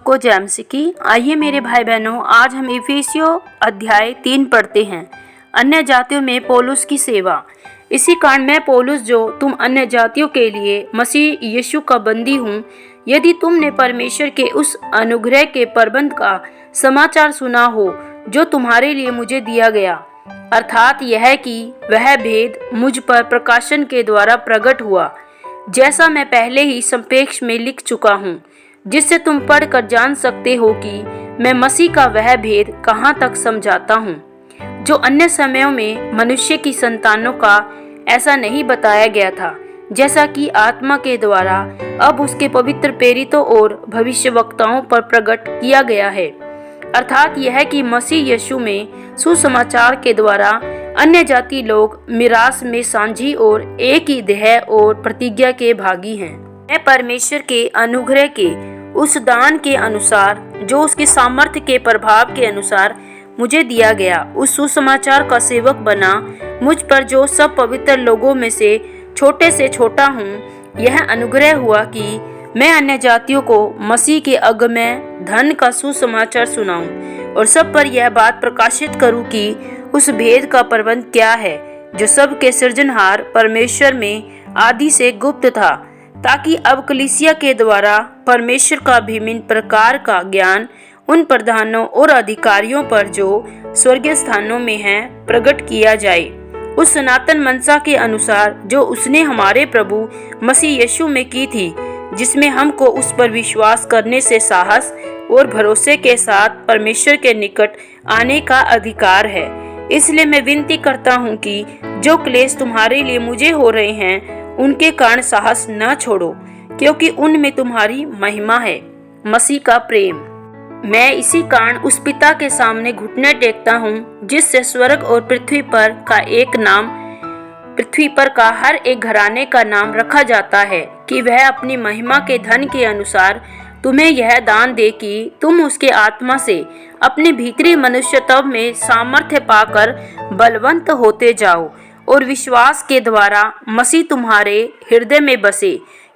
सबको जय मसीह की। आइए मेरे भाई बहनों, आज हम इफिसियों अध्याय 3 पढ़ते हैं। अन्य जातियों में पौलुस की सेवा। इसी कारण मैं पौलुस, जो तुम अन्य जातियों के लिए मसीह यीशु का बंदी हूँ, यदि तुमने परमेश्वर के उस अनुग्रह के प्रबंध का समाचार सुना हो जो तुम्हारे लिए मुझे दिया गया, अर्थात यह कि वह भेद मुझ पर प्रकाशन के द्वारा प्रकट हुआ, जैसा मैं पहले ही संक्षेप में लिख चुका हूँ, जिससे तुम पढ़कर जान सकते हो कि मैं मसीह का वह भेद कहाँ तक समझाता हूँ, जो अन्य समयों में मनुष्य की संतानों का ऐसा नहीं बताया गया था, जैसा कि आत्मा के द्वारा अब उसके पवित्र प्रेरितों और भविष्यवक्ताओं पर प्रकट किया गया है। अर्थात यह कि मसीह यीशु में सुसमाचार के द्वारा अन्य जाति लोग मिरास में साझी और एक ही देह और प्रतिज्ञा के भागी हैं। मैं परमेश्वर के अनुग्रह के उस दान के अनुसार, जो उसके सामर्थ्य के प्रभाव के अनुसार मुझे दिया गया, उस सुसमाचार का सेवक बना। मुझ पर जो सब पवित्र लोगों में से छोटा हूँ, यह अनुग्रह हुआ कि मैं अन्य जातियों को मसीह के अगमय धन का सुसमाचार सुनाऊं और सब पर यह बात प्रकाशित करूं कि उस भेद का प्रबंध क्या है, जो सबके सृजनहार परमेश्वर में आदि से गुप्त था, ताकि अब कलीसिया के द्वारा परमेश्वर का विभिन्न प्रकार का ज्ञान उन प्रधानों और अधिकारियों पर जो स्वर्गीय स्थानों में हैं प्रकट किया जाए, उस सनातन मनसा के अनुसार जो उसने हमारे प्रभु मसीह यीशु में की थी, जिसमें हमको उस पर विश्वास करने से साहस और भरोसे के साथ परमेश्वर के निकट आने का अधिकार है। इसलिए मैं विनती करता हूँ कि जो क्लेश तुम्हारे लिए मुझे हो रहे हैं, उनके कारण साहस न छोड़ो, क्योंकि उनमें तुम्हारी महिमा है, मसीह का प्रेम। मैं इसी कारण उस पिता के सामने घुटने टेकता हूँ, जिससे स्वर्ग और पृथ्वी पर का एक नाम, पृथ्वी पर का हर एक घराने का नाम रखा जाता है, कि वह अपनी महिमा के धन के अनुसार तुम्हें यह दान दे कि तुम उसके आत्मा से अपने भीतरी मनुष्यत्व में सामर्थ्य पाकर बलवंत होते जाओ, और विश्वास के द्वारा मसीह तुम्हारे हृदय में बसे,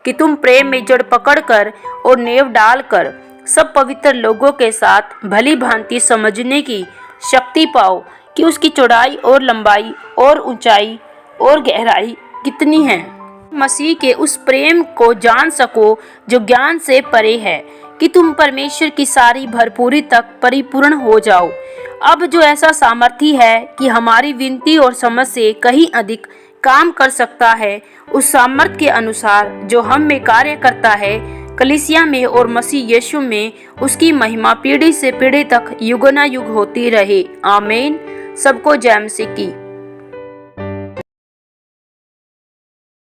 कि तुम प्रेम में जड़ पकड़कर और नेव डालकर सब पवित्र लोगों के साथ भली भांति समझने की शक्ति पाओ कि उसकी चौड़ाई और लंबाई और ऊंचाई और गहराई कितनी है, मसीह के उस प्रेम को जान सको जो ज्ञान से परे है, कि तुम परमेश्वर की सारी भरपूरी तक परिपूर्ण हो जाओ। अब जो ऐसा सामर्थी है कि हमारी विनती और समझ से कहीं अधिक काम कर सकता है, उस सामर्थ के अनुसार जो हम में कार्य करता है, कलीसिया में और मसीह यीशु में उसकी महिमा पीढ़ी से पीढ़ी तक युगना युग होती रहे। आमीन। सबको जय मसीह की।